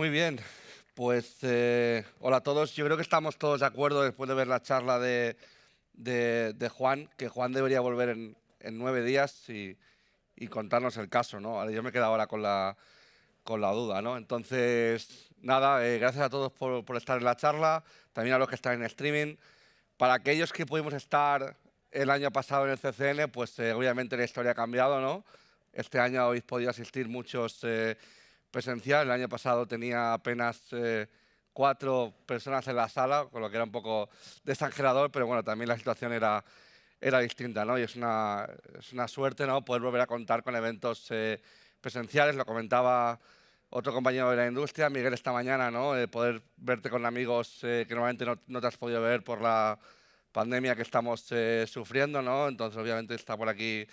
Muy bien, pues hola a todos. Yo creo que estamos todos de acuerdo después de ver la charla de Juan, que Juan debería volver en 9 días y contarnos el caso, ¿no? Ahora yo me quedo ahora con la duda, ¿no? Entonces, nada, gracias a todos por estar en la charla, también a los que están en streaming. Para aquellos que pudimos estar el año pasado en el CCN, pues obviamente la historia ha cambiado, ¿no? Este año habéis podido asistir muchos presencial. El año pasado tenía apenas 4 personas en la sala, con lo que era un poco desangelador, pero bueno, también la situación era distinta, ¿no? Y es una suerte, ¿no? Poder volver a contar con eventos presenciales. Lo comentaba otro compañero de la industria, Miguel, esta mañana, ¿no? Poder verte con amigos que normalmente no te has podido ver por la pandemia que estamos sufriendo, ¿no? Entonces, obviamente, está por aquí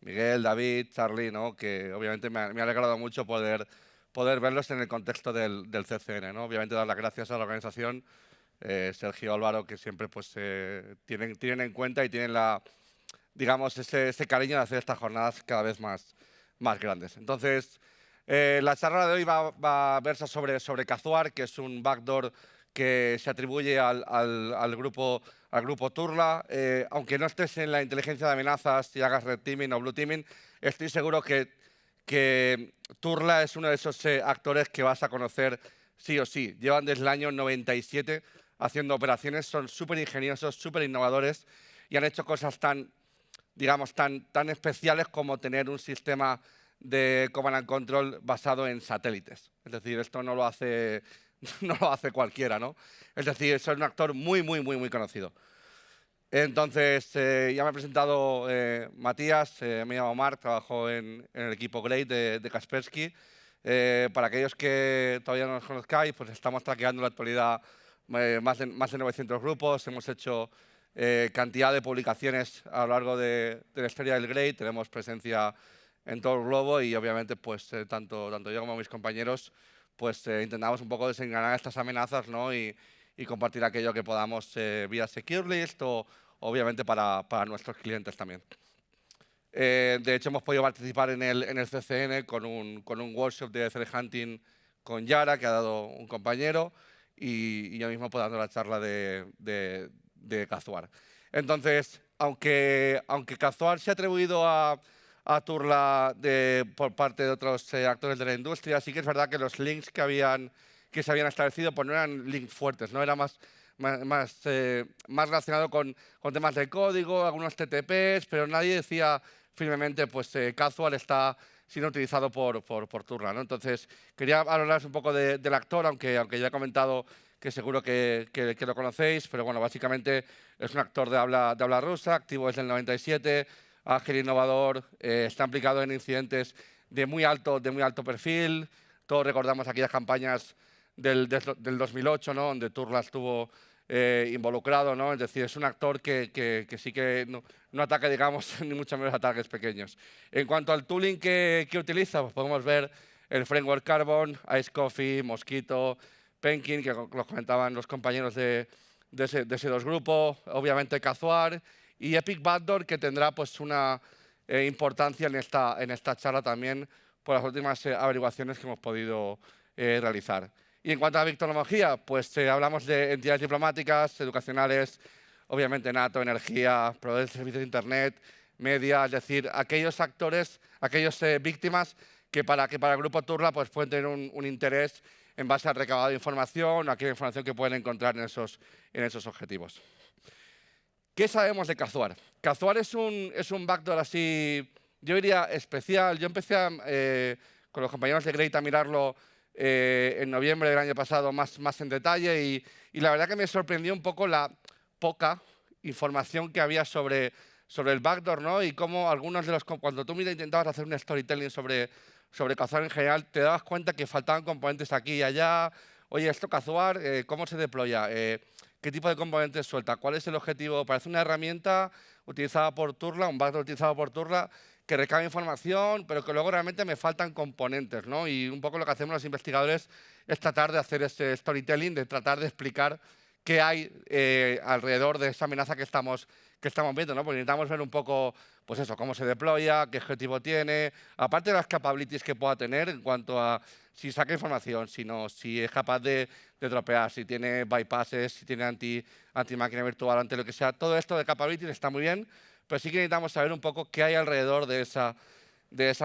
Miguel, David, Charlie, ¿no? Que obviamente me ha alegrado mucho poder verlos en el contexto del CCN, ¿no? Obviamente, dar las gracias a la organización, Sergio, Álvaro, que siempre pues, tienen en cuenta y tienen digamos, ese cariño de hacer estas jornadas cada vez más grandes. Entonces, la charla de hoy va a versar sobre Cazuar, que es un backdoor que se atribuye al grupo Turla. Aunque no estés en la inteligencia de amenazas y hagas red teaming o blue teaming, estoy seguro que Turla es uno de esos actores que vas a conocer sí o sí. Llevan desde el año 97 haciendo operaciones, son súper ingeniosos, súper innovadores y han hecho cosas digamos, tan especiales como tener un sistema de command and control basado en satélites. Es decir, esto no lo hace, no lo hace cualquiera, ¿no? Es decir, es un actor muy conocido. Entonces, ya me ha presentado Matías, me llamo Marc, trabajo en el equipo Great de Kaspersky. Para aquellos que todavía no nos conozcáis, pues estamos traqueando en la actualidad más de 900 grupos, hemos hecho cantidad de publicaciones a lo largo de la historia del Great, tenemos presencia en todo el globo y obviamente pues tanto yo como mis compañeros pues intentamos un poco desengranar estas amenazas, ¿no? Y compartir aquello que podamos vía Secure List o obviamente para nuestros clientes también. De hecho, hemos podido participar en el CCN con un workshop de threat hunting con Yara, que ha dado un compañero, y yo mismo pues, dando la charla de Cazuar. Entonces, aunque Cazuar se ha atribuido a Turla por parte de otros actores de la industria, sí que es verdad que los links que se habían establecido pues no eran links fuertes, no era más relacionado con temas de código, algunos TTPs, pero nadie decía firmemente, pues Cazuar está siendo utilizado por Turla, ¿no? Entonces, quería hablaros un poco del actor, aunque ya he comentado que seguro que lo conocéis, pero bueno, básicamente es un actor de habla rusa, activo desde el 97, ágil, innovador, está implicado en incidentes de muy alto perfil. Todos recordamos aquellas campañas del 2008, ¿no? Donde Turla estuvo involucrado, ¿no? Es decir, es un actor que sí que no ataca, digamos, ni mucho menos ataques pequeños. En cuanto al tooling que utiliza, pues podemos ver el framework Carbon, Ice Coffee, Mosquito, Penkin, que lo comentaban los compañeros de ese dos grupos, obviamente Cazuar, y Epic Backdoor, que tendrá pues una importancia en esta charla también por las últimas averiguaciones que hemos podido realizar. Y en cuanto a victimología, pues hablamos de entidades diplomáticas, educacionales, obviamente NATO, energía, proveedores de servicios de Internet, media, es decir, aquellos actores, aquellas víctimas que para el grupo Turla pues, pueden tener un interés en base al recabado de información, a aquella información que pueden encontrar en esos objetivos. ¿Qué sabemos de Cazuar? Cazuar es un backdoor así, yo diría especial. Yo empecé con los compañeros de Great a mirarlo en noviembre del año pasado más en detalle y la verdad que me sorprendió un poco la poca información que había sobre el backdoor, ¿no? Y cómo algunos de cuando tú intentabas hacer un storytelling sobre Cazuar en general, te dabas cuenta que faltaban componentes aquí y allá. Oye, esto Cazuar, ¿cómo se deploya? ¿Qué tipo de componentes suelta? ¿Cuál es el objetivo? Parece una herramienta utilizada por Turla, un backdoor utilizado por Turla, que recaba información, pero que luego realmente me faltan componentes, ¿no? Y un poco lo que hacemos los investigadores es tratar de hacer ese storytelling, de tratar de explicar qué hay alrededor de esa amenaza que estamos viendo, ¿no? Porque necesitamos ver un poco, pues eso, cómo se deploya, qué objetivo tiene, aparte de las capabilities que pueda tener en cuanto a si saca información, si es capaz de dropear, si tiene bypasses, si tiene anti-máquina virtual, ante lo que sea. Todo esto de capabilities está muy bien, pero sí que necesitamos saber un poco qué hay alrededor de esa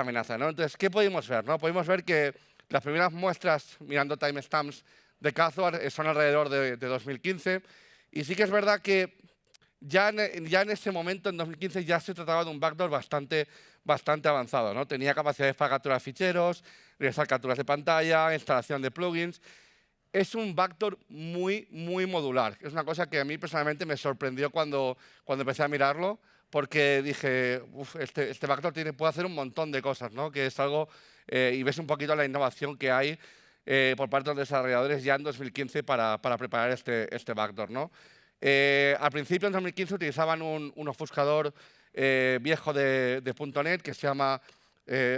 amenaza, ¿no? Entonces, ¿qué pudimos ver, no? Pudimos ver que las primeras muestras, mirando timestamps de Kazuar, son alrededor de 2015, y sí que es verdad que ya en ese momento, en 2015, ya se trataba de un backdoor bastante avanzado, ¿no? Tenía capacidades para capturar ficheros, realizar capturas de pantalla, instalación de plugins. Es un backdoor muy modular. Es una cosa que a mí personalmente me sorprendió cuando empecé a mirarlo, porque dije, este backdoor puede hacer un montón de cosas, ¿no? Que es algo, y ves un poquito la innovación que hay por parte de los desarrolladores ya en 2015 para preparar este backdoor, ¿no? Al principio, en 2015, utilizaban un ofuscador viejo de .NET que se llama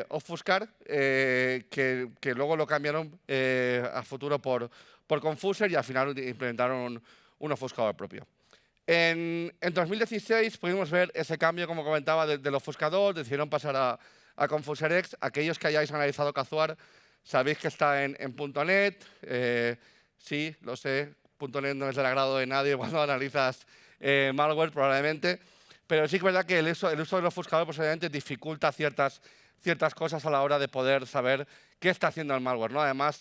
Offuscar, que luego lo cambiaron a futuro por Confuser y al final implementaron un ofuscador propio. En 2016 pudimos ver ese cambio, como comentaba, del ofuscador, decidieron pasar a ConfuserX. Aquellos que hayáis analizado Kazuar sabéis que está en .NET, sí, lo sé, .NET no es del agrado de nadie cuando analizas malware, probablemente, pero sí que es verdad que el uso del ofuscador posiblemente dificulta ciertas cosas a la hora de poder saber qué está haciendo el malware, ¿no? Además,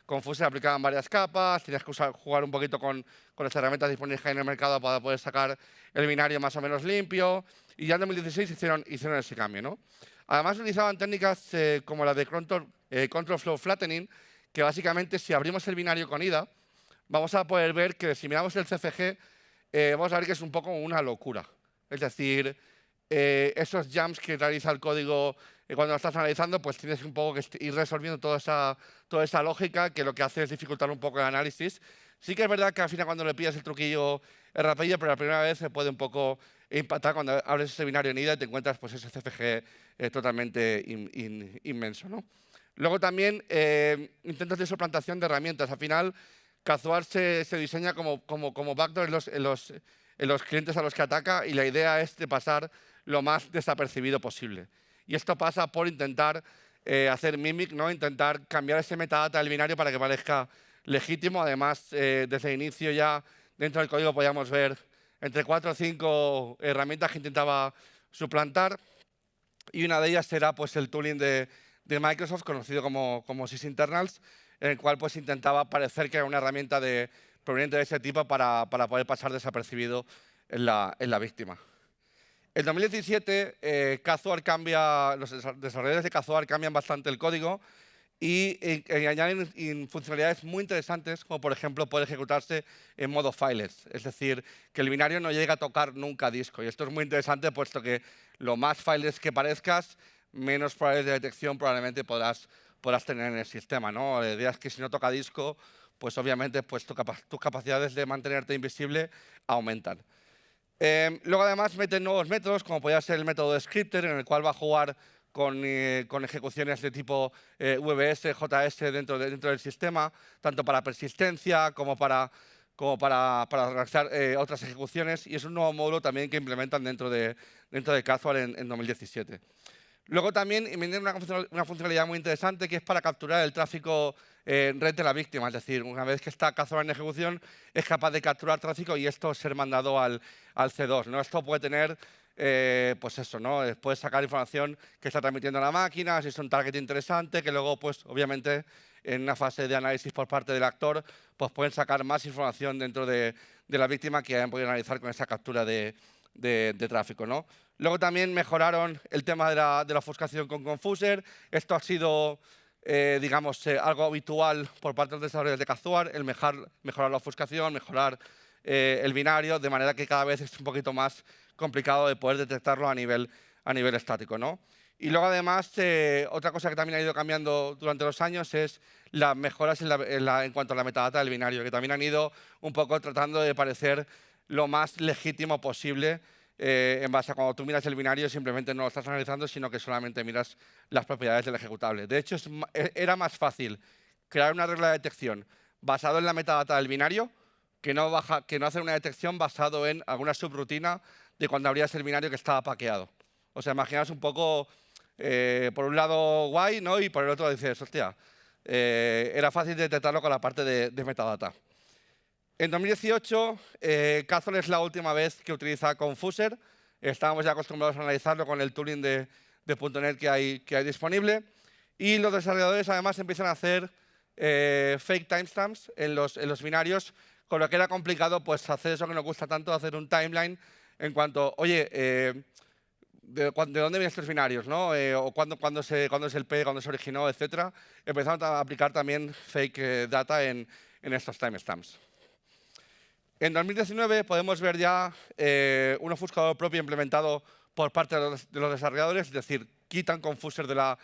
Confuser aplicaban varias capas, tenías que jugar un poquito con las herramientas disponibles en el mercado para poder sacar el binario más o menos limpio, y ya en 2016 hicieron ese cambio, ¿no? Además, utilizaban técnicas como la de control flow flattening, que básicamente, si abrimos el binario con IDA, vamos a poder ver que si miramos el CFG, vamos a ver que es un poco una locura. Es decir, esos jumps que realiza el código cuando lo estás analizando, pues tienes un poco que ir resolviendo toda esa lógica, que lo que hace es dificultar un poco el análisis. Sí que es verdad que al final cuando le pillas el truquillo es rapidillo, pero la primera vez se puede un poco impactar cuando abres ese binario en IDA y te encuentras pues, ese CFG totalmente inmenso, ¿no? Luego también intentos de suplantación de herramientas. Al final, Kazuar se diseña como backdoor en los clientes a los que ataca, y la idea es de pasar lo más desapercibido posible. Y esto pasa por intentar hacer mimic, ¿no? Intentar cambiar ese metadata del binario para que parezca legítimo. Además, desde el inicio ya dentro del código podíamos ver entre 4 o 5 herramientas que intentaba suplantar, y una de ellas era pues, el tooling de Microsoft, conocido como sysinternals, en el cual pues, intentaba parecer que era una herramienta proveniente de ese tipo para poder pasar desapercibido en la víctima. En 2017, los desarrolladores de Kazuar cambian bastante el código y añaden funcionalidades muy interesantes, como por ejemplo poder ejecutarse en modo fileless, es decir, que el binario no llega a tocar nunca disco. Y esto es muy interesante, puesto que lo más fileless que parezcas, menos probabilidades de detección probablemente podrás tener en el sistema, ¿no? La idea es que si no toca disco, pues obviamente pues, tus capacidades de mantenerte invisible aumentan. Luego además meten nuevos métodos, como podría ser el método de scripter, en el cual va a jugar con ejecuciones de tipo VBS, JS dentro del sistema, tanto para persistencia como para realizar otras ejecuciones, y es un nuevo módulo también que implementan dentro de Kazuar en 2017. Luego también viene una funcionalidad muy interesante, que es para capturar el tráfico en red de la víctima. Es decir, una vez que está Kazuar en ejecución, es capaz de capturar tráfico y esto ser mandado al C2, ¿no? Esto puede tener, pues eso, ¿no? Puede sacar información que está transmitiendo la máquina, si es un target interesante, que luego, pues obviamente, en una fase de análisis por parte del actor, pues pueden sacar más información dentro de la víctima que hayan podido analizar con esa captura de tráfico, ¿no? Luego también mejoraron el tema de la ofuscación con Confuser. Esto ha sido, digamos, algo habitual por parte de los desarrolladores de Kazuar, el mejorar la ofuscación, mejorar el binario, de manera que cada vez es un poquito más complicado de poder detectarlo a nivel estático, ¿no? Y luego, además, otra cosa que también ha ido cambiando durante los años es las mejoras en cuanto a la metadata del binario, que también han ido un poco tratando de parecer lo más legítimo posible, en base a cuando tú miras el binario simplemente no lo estás analizando, sino que solamente miras las propiedades del ejecutable. De hecho, era más fácil crear una regla de detección basada en la metadata del binario que no hace una detección basado en alguna subrutina de cuando abrías el binario que estaba paqueado. O sea, imaginaos un poco, por un lado guay, ¿no? Y por el otro dices, hostia, era fácil detectarlo con la parte de metadata. En 2018, Kazor es la última vez que utiliza Confuser. Estábamos ya acostumbrados a analizarlo con el tooling de .NET que hay disponible. Y los desarrolladores además empiezan a hacer fake timestamps en los binarios, con lo que era complicado pues, hacer eso que nos gusta tanto, hacer un timeline en cuanto, oye, ¿de dónde vienen estos binarios? ¿No? O cuándo es el P, cuándo se originó, etcétera. Empezamos a aplicar también fake data en estos timestamps. En 2019 podemos ver ya un ofuscador propio implementado por parte de los desarrolladores, es decir, quitan Confuser de la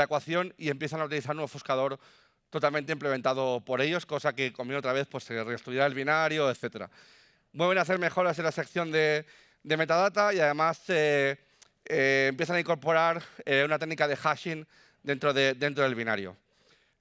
ecuación y empiezan a utilizar un ofuscador totalmente implementado por ellos, cosa que conviene otra vez pues, se reestudiará el binario, etc. Vuelven a hacer mejoras en la sección de metadata y además empiezan a incorporar una técnica de hashing dentro del binario.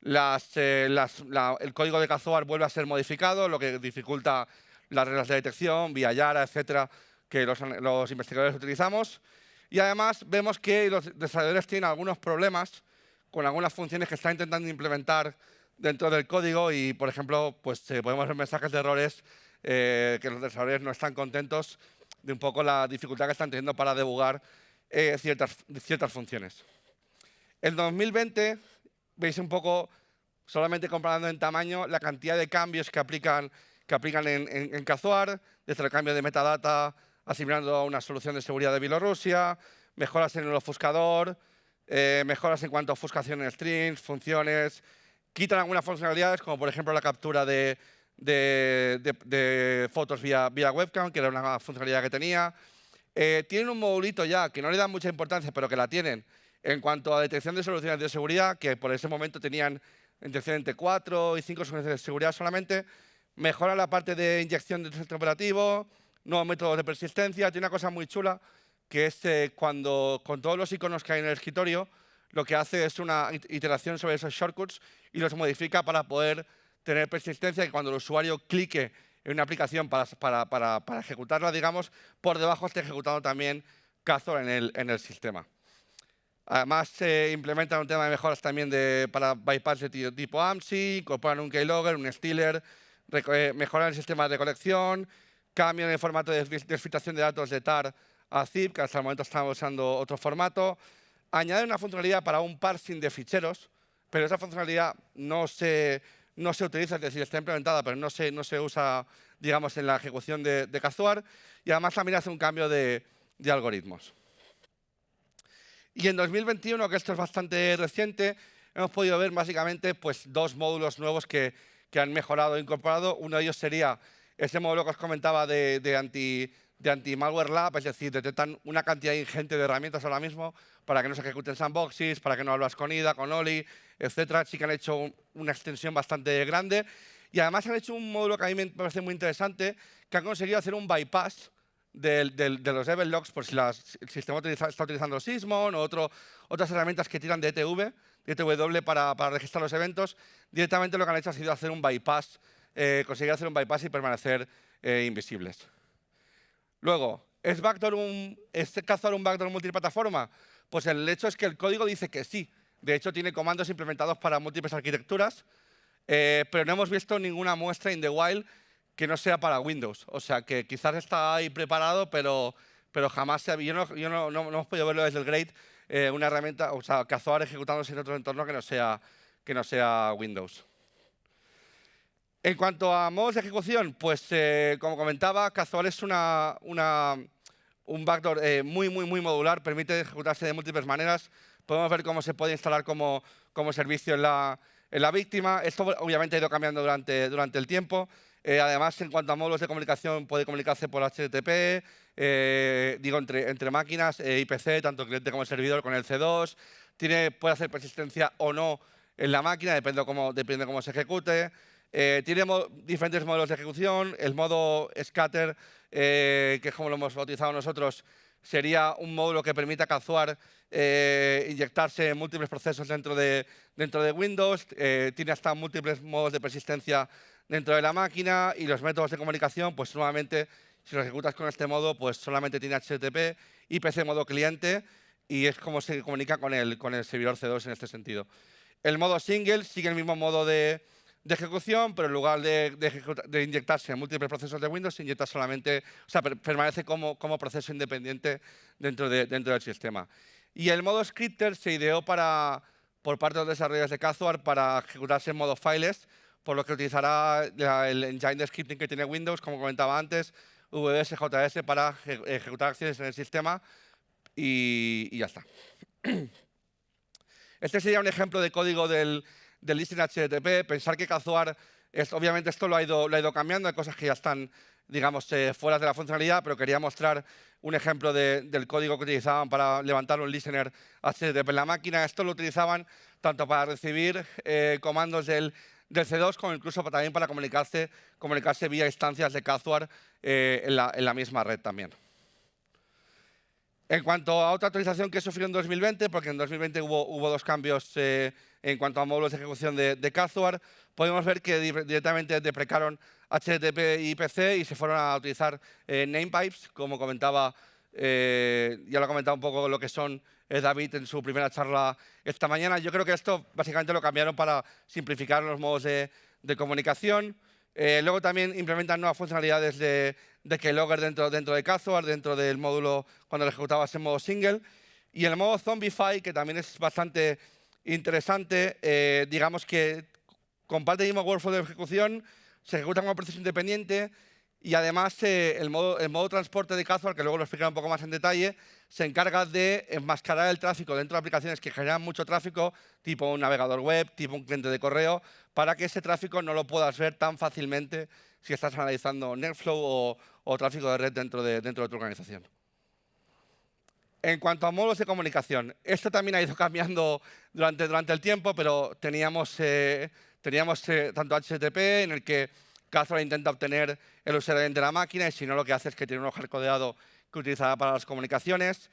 El código de Kazor vuelve a ser modificado, lo que dificulta las reglas de detección, vía Yara, etcétera, que los investigadores utilizamos. Y además vemos que los desarrolladores tienen algunos problemas con algunas funciones que están intentando implementar dentro del código y, por ejemplo, pues podemos ver mensajes de errores que los desarrolladores no están contentos de un poco la dificultad que están teniendo para debugar ciertas funciones. En 2020 veis un poco, solamente comparando en tamaño, la cantidad de cambios que aplican en Kazor, desde el cambio de metadata, asimilando a una solución de seguridad de Bielorrusia, mejoras en el ofuscador, mejoras en cuanto a ofuscación en strings, funciones, quitan algunas funcionalidades, como por ejemplo la captura de fotos vía webcam, que era una funcionalidad que tenía. Tienen un modulito ya que no le dan mucha importancia, pero que la tienen en cuanto a detección de soluciones de seguridad, que por ese momento tenían entre 4 y 5 soluciones de seguridad solamente. Mejora la parte de inyección del sistema operativo, nuevos métodos de persistencia. Tiene una cosa muy chula, que es cuando con todos los iconos que hay en el escritorio, lo que hace es una iteración sobre esos shortcuts y los modifica para poder tener persistencia, que cuando el usuario clique en una aplicación para ejecutarla, digamos, por debajo esté ejecutando también Kazor en el sistema. Además, se implementan un tema de mejoras también para bypass de tipo AMSI, incorporan un keylogger, un stealer, mejoran el sistema de colección, cambian el formato de filtración de datos de TAR a zip, que hasta el momento estamos usando otro formato. Añaden una funcionalidad para un parsing de ficheros, pero esa funcionalidad no se utiliza, es decir, está implementada, pero no se usa, digamos, en la ejecución de Kazor. Y además también hace un cambio de algoritmos. Y en 2021, que esto es bastante reciente, hemos podido ver básicamente pues, 2 módulos nuevos que han mejorado e incorporado. Uno de ellos sería ese módulo que os comentaba de anti-malware lab, es decir, detectan una cantidad ingente de herramientas ahora mismo para que no se ejecuten sandboxes, para que no hablas con IDA, con Oli, etcétera. Sí que han hecho una extensión bastante grande. Y además han hecho un módulo que a mí me parece muy interesante, que han conseguido hacer un bypass de los event logs, por si el sistema está utilizando Sysmon o otras herramientas que tiran de ETW para registrar los eventos. Directamente lo que han hecho ha sido hacer un bypass, conseguir hacer un bypass y permanecer invisibles. Luego, ¿es Kazor un backdoor multiplataforma? Pues el hecho es que el código dice que sí. De hecho, tiene comandos implementados para múltiples arquitecturas, pero no hemos visto ninguna muestra in the wild que no sea para Windows. O sea, que quizás está ahí preparado, pero jamás se ha visto. Yo no hemos podido verlo desde el Grade, una herramienta, o sea, Kazor ejecutándose en otro entorno que no sea Windows. En cuanto a modos de ejecución, pues como comentaba, Kazor es un backdoor muy modular, permite ejecutarse de múltiples maneras. Podemos ver cómo se puede instalar como servicio en la víctima. Esto obviamente ha ido cambiando durante el tiempo. Además, en cuanto a módulos de comunicación, puede comunicarse por HTTP, entre máquinas, IPC, tanto el cliente como el servidor con el C2. Puede hacer persistencia o no en la máquina, depende cómo se ejecute. Tiene diferentes modelos de ejecución. El modo scatter, que es como lo hemos bautizado nosotros, sería un módulo que permita a Kazor inyectarse en múltiples procesos dentro de Windows. Tiene hasta múltiples modos de persistencia dentro de la máquina y los métodos de comunicación, pues nuevamente, si lo ejecutas con este modo, pues solamente tiene HTTP, IPC modo cliente y es como se comunica con el servidor C2 en este sentido. El modo single sigue el mismo modo de ejecución, pero en lugar de inyectarse en múltiples procesos de Windows, se inyecta solamente, o sea, permanece como proceso independiente dentro del sistema. Y el modo scripter se ideó por parte de los desarrolladores de Kazuar para ejecutarse en modo files, por lo que utilizará el engine de scripting que tiene Windows, como comentaba antes, VBSJS para ejecutar acciones en el sistema y ya está. Este sería un ejemplo de código del listen HTTP. Pensar que Kazuar, obviamente esto lo ha ido cambiando, hay cosas que ya están, digamos, fuera de la funcionalidad, pero quería mostrar un ejemplo del código que utilizaban para levantar un listener HTTP en la máquina. Esto lo utilizaban tanto para recibir comandos del C2 como incluso también para comunicarse vía instancias de Kazuar en la misma red también. En cuanto a otra actualización que sufrió en 2020, porque en 2020 hubo dos cambios en cuanto a módulos de ejecución de Kazuar, podemos ver que directamente deprecaron HTTP y IPC y se fueron a utilizar namepipes, como comentaba, ya lo ha comentado un poco lo que son David en su primera charla esta mañana. Yo creo que esto básicamente lo cambiaron para simplificar los modos de comunicación. Luego también implementan nuevas funcionalidades de keylogger dentro de Kazuar, dentro del módulo cuando lo ejecutabas en modo single. Y el modo Zombify, que también es bastante interesante, digamos que comparte el mismo workflow de ejecución, se ejecuta como proceso independiente y además el modo transporte de Kazuar, que luego lo explicaré un poco más en detalle, se encarga de enmascarar el tráfico dentro de aplicaciones que generan mucho tráfico, tipo un navegador web, tipo un cliente de correo, para que ese tráfico no lo puedas ver tan fácilmente si estás analizando Netflow o tráfico de red dentro de tu organización. En cuanto a modos de comunicación, esto también ha ido cambiando durante el tiempo, pero teníamos tanto HTTP, en el que Kazuar intenta obtener el usuario de la máquina, y si no, lo que hace es que tiene un hardcodeado que utilizará para las comunicaciones.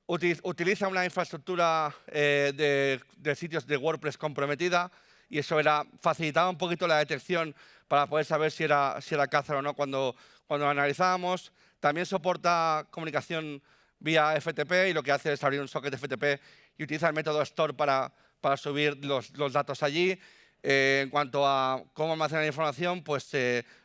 Utiliza una infraestructura de sitios de WordPress comprometida, y eso facilitaba un poquito la detección para poder saber si era Kazuar o no cuando lo analizábamos. También soporta comunicación vía FTP y lo que hace es abrir un socket FTP y utiliza el método store para subir los datos allí. En cuanto a cómo almacenar información, pues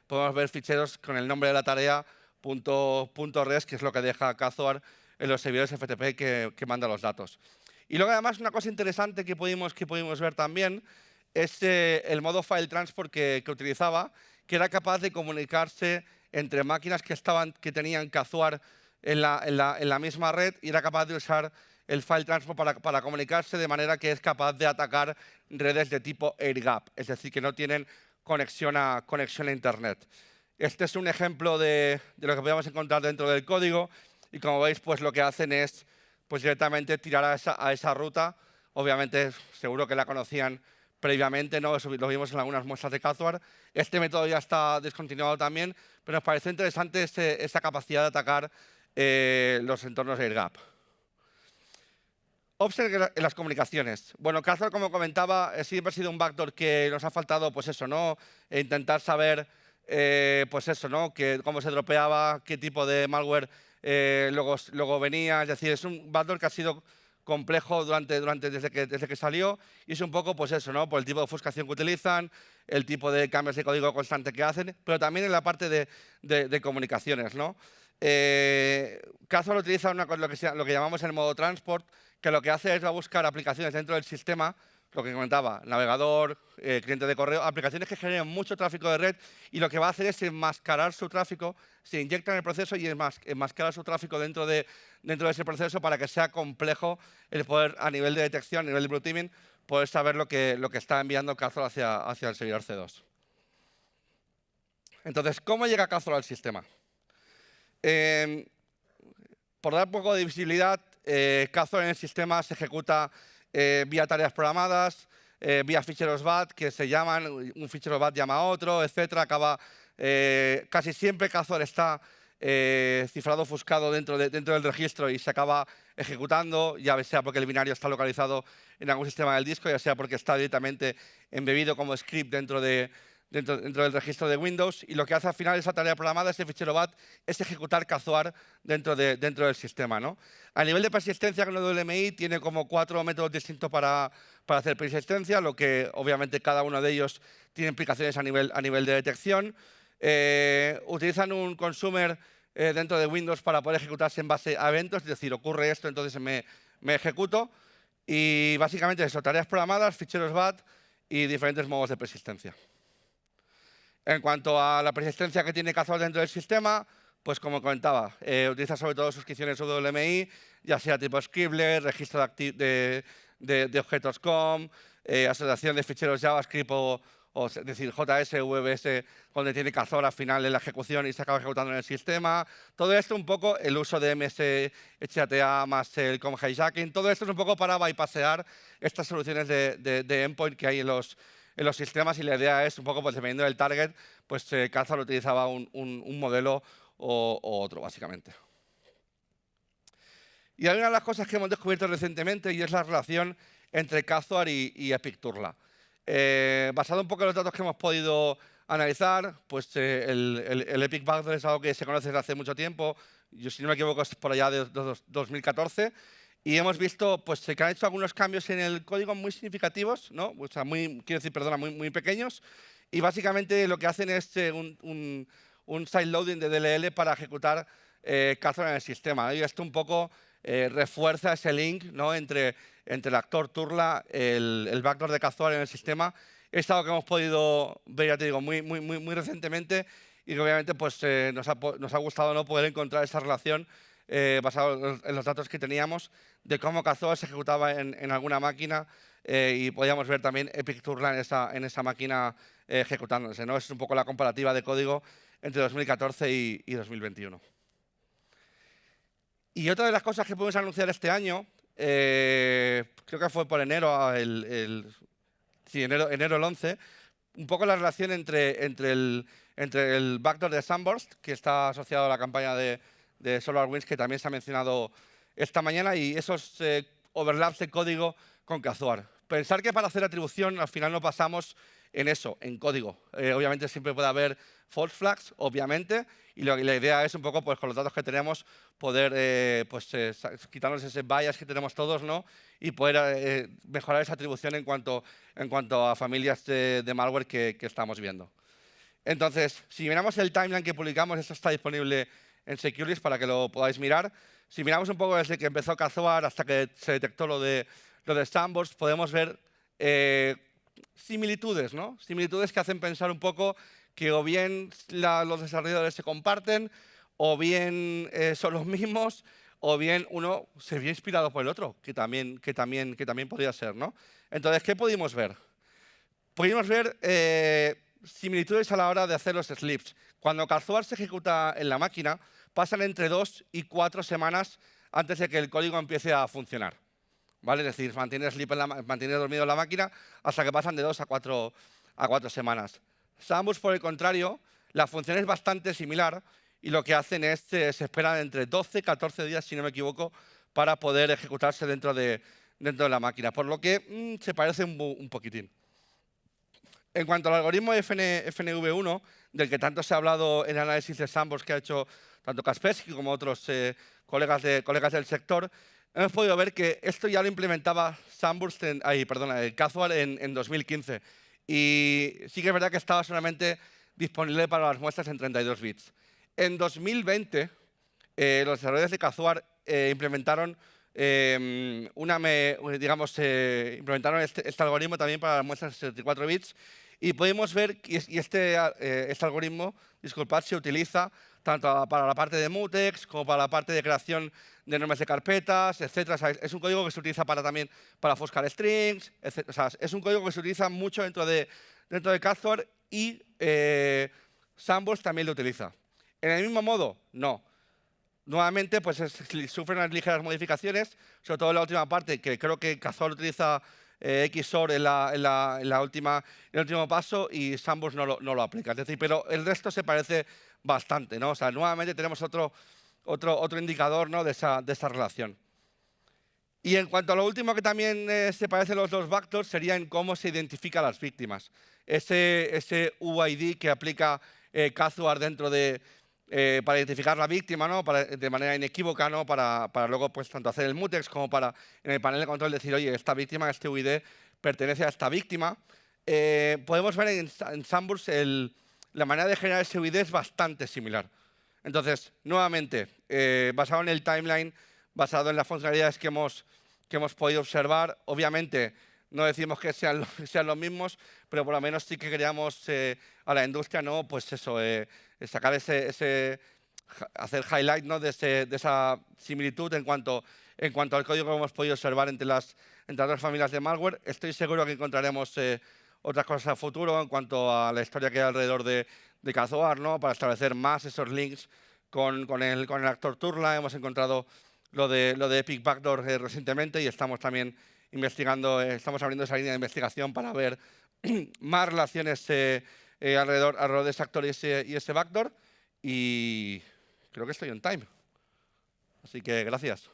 podemos ver ficheros con el nombre de la tarea .res, que es lo que deja Kazuar en los servidores FTP que manda los datos. Y luego, además, una cosa interesante que pudimos ver también es el modo file transport que utilizaba, que era capaz de comunicarse entre máquinas que tenían Kazuar en la misma red, y era capaz de usar el file transport para comunicarse, de manera que es capaz de atacar redes de tipo air-gap, es decir, que no tienen conexión a Internet. Este es un ejemplo de lo que podemos encontrar dentro del código, y como veis, pues lo que hacen es directamente tirar a esa ruta. Obviamente, seguro que la conocían previamente, ¿no? Lo vimos en algunas muestras de Kazuar. Este método ya está descontinuado también, pero nos pareció interesante esa capacidad de atacar los entornos air-gap. Offset en las comunicaciones. Bueno, Kazuar, como comentaba, siempre ha sido un backdoor que nos ha faltado, pues eso, ¿no? Intentar saber, pues eso, ¿no? Cómo se dropeaba, qué tipo de malware luego venía. Es decir, es un backdoor que ha sido complejo desde que salió, y es un poco, pues eso, ¿no? Por el tipo de ofuscación que utilizan, el tipo de cambios de código constante que hacen, pero también en la parte de comunicaciones, ¿no? Kazuar utiliza lo que llamamos el modo transport, que lo que hace es buscar aplicaciones dentro del sistema, lo que comentaba, navegador, cliente de correo, aplicaciones que generan mucho tráfico de red, y lo que va a hacer es enmascarar su tráfico, se inyecta en el proceso y enmascarar su tráfico dentro de ese proceso, para que sea complejo el poder, a nivel de detección, a nivel de blue teaming, poder saber lo que está enviando Kazuar hacia el servidor C2. Entonces, ¿cómo llega Kazuar al sistema? Por dar un poco de visibilidad, Kazuar en el sistema se ejecuta vía tareas programadas, vía ficheros BAT que se llaman, un fichero BAT llama a otro, etcétera. Casi siempre Kazuar está cifrado ofuscado dentro del registro y se acaba ejecutando, ya sea porque el binario está localizado en algún sistema del disco, ya sea porque está directamente embebido como script dentro de dentro del registro de Windows, y lo que hace al final esa tarea programada, ese fichero bat, es ejecutar Kazuar dentro del sistema, ¿no? A nivel de persistencia con el WMI tiene como 4 métodos distintos para hacer persistencia, lo que obviamente cada uno de ellos tiene implicaciones a nivel de detección. Utilizan un consumer dentro de Windows para poder ejecutarse en base a eventos, es decir, ocurre esto, entonces me ejecuto. Y básicamente eso, tareas programadas, ficheros bat y diferentes modos de persistencia. En cuanto a la persistencia que tiene Kazuar dentro del sistema, pues como comentaba, utiliza sobre todo suscripciones WMI, ya sea tipo Scribbler, registro de objetos COM, asociación de ficheros JavaScript es decir, JS, VBS, donde tiene Kazuar al final en la ejecución y se acaba ejecutando en el sistema. Todo esto un poco, el uso de MSHTA más el COM hijacking, todo esto es un poco para bypassear estas soluciones de endpoint que hay en los sistemas, y la idea es un poco, pues dependiendo del target, pues Kazuar utilizaba un modelo o otro, básicamente. Y hay una de las cosas que hemos descubierto recientemente, y es la relación entre Kazuar y Epic Turla. Basado un poco en los datos que hemos podido analizar, pues el Epic Backdoor es algo que se conoce desde hace mucho tiempo. Yo, si no me equivoco, es por allá de 2014. Y hemos visto pues, que han hecho algunos cambios en el código muy significativos, ¿no? O sea, muy pequeños. Y básicamente lo que hacen es un sideloading de DLL para ejecutar Kazuar en el sistema, ¿no? Y esto un poco refuerza ese link, ¿no? entre el actor Turla, el backdoor de Kazuar en el sistema. Es algo que hemos podido ver, ya te digo, muy recientemente, y que obviamente pues, nos ha gustado, ¿no?, poder encontrar esa relación basado en los datos que teníamos de cómo Kazuar se ejecutaba en alguna máquina, y podíamos ver también Epic Turla en esa máquina ejecutándose, ¿no? Es un poco la comparativa de código entre 2014 y 2021. Y otra de las cosas que pudimos anunciar este año, creo que fue por enero, enero el 11, un poco la relación entre el backdoor de Sunburst, que está asociado a la campaña de SolarWinds, que también se ha mencionado esta mañana, y esos overlaps de código con Kazuar. Pensar que para hacer atribución al final no pasamos en eso, en código. Obviamente siempre puede haber false flags, obviamente, y la idea es un poco, pues, con los datos que tenemos, poder quitarnos ese bias que tenemos todos, ¿no? Y poder mejorar esa atribución en cuanto a familias de malware que estamos viendo. Entonces, si miramos el timeline que publicamos, esto está disponible en Securities para que lo podáis mirar. Si miramos un poco desde que empezó Kazuar hasta que se detectó lo de Sunburst, podemos ver similitudes, ¿no? Similitudes que hacen pensar un poco que o bien los desarrolladores se comparten, o bien son los mismos, o bien uno se vio inspirado por el otro, que también podría ser, ¿no? Entonces, ¿qué pudimos ver? Pudimos ver similitudes a la hora de hacer los slips. Cuando Kazuar se ejecuta en la máquina, pasan entre 2 y 4 semanas antes de que el código empiece a funcionar, ¿vale? Es decir, mantiene dormido en la máquina hasta que pasan de 2 a 4 semanas. Sunburst, por el contrario, la función es bastante similar, y lo que hacen es se esperan entre 12 y 14 días, si no me equivoco, para poder ejecutarse dentro de la máquina, por lo que se parece un poquitín. En cuanto al algoritmo FNV1, del que tanto se ha hablado en el análisis de Sunburst que ha hecho tanto Kaspersky como otros colegas del sector, hemos podido ver que esto ya lo implementaba Kazuar en 2015. Y sí que es verdad que estaba solamente disponible para las muestras en 32 bits. En 2020, los desarrolladores de Kazuar implementaron este algoritmo también para las muestras en 64 bits, y podemos ver que este algoritmo, se utiliza tanto para la parte de mutex como para la parte de creación de nombres de carpetas, etc. O sea, es un código que se utiliza también para ofuscar strings, etc. O sea, es un código que se utiliza mucho dentro de Kazuar, y Sunburst también lo utiliza. ¿En el mismo modo? No. Nuevamente, pues sufren unas ligeras modificaciones, sobre todo en la última parte, que creo que Kazuar utiliza XOR en el último paso, y Sunburst no lo aplica. Es decir, pero el resto se parece bastante, ¿no? O sea, nuevamente tenemos otro indicador, ¿no?, de esa relación. Y en cuanto a lo último que también se parecen los dos backdoors, sería en cómo se identifica a las víctimas. Ese UID que aplica Kazuar dentro de, para identificar la víctima, ¿no? De manera inequívoca, ¿no? Para luego pues, tanto hacer el mutex como para en el panel de control decir, oye, esta víctima, este UID pertenece a esta víctima. Podemos ver en Sunburst la manera de generar ese UID es bastante similar. Entonces, nuevamente, basado en el timeline, basado en las funcionalidades que hemos podido observar, obviamente no decimos que sean los mismos, pero por lo menos sí que queríamos a la industria, ¿no? Pues eso, sacar hacer highlight, ¿no? de esa similitud en cuanto al código que hemos podido observar entre las dos familias de malware. Estoy seguro que encontraremos otras cosas a futuro en cuanto a la historia que hay alrededor de Kazuar, ¿no? Para establecer más esos links con el actor Turla. Hemos encontrado lo de Epic Backdoor recientemente y estamos también investigando, estamos abriendo esa línea de investigación para ver más relaciones alrededor de ese actor y ese backdoor. Y creo que estoy on time. Así que gracias.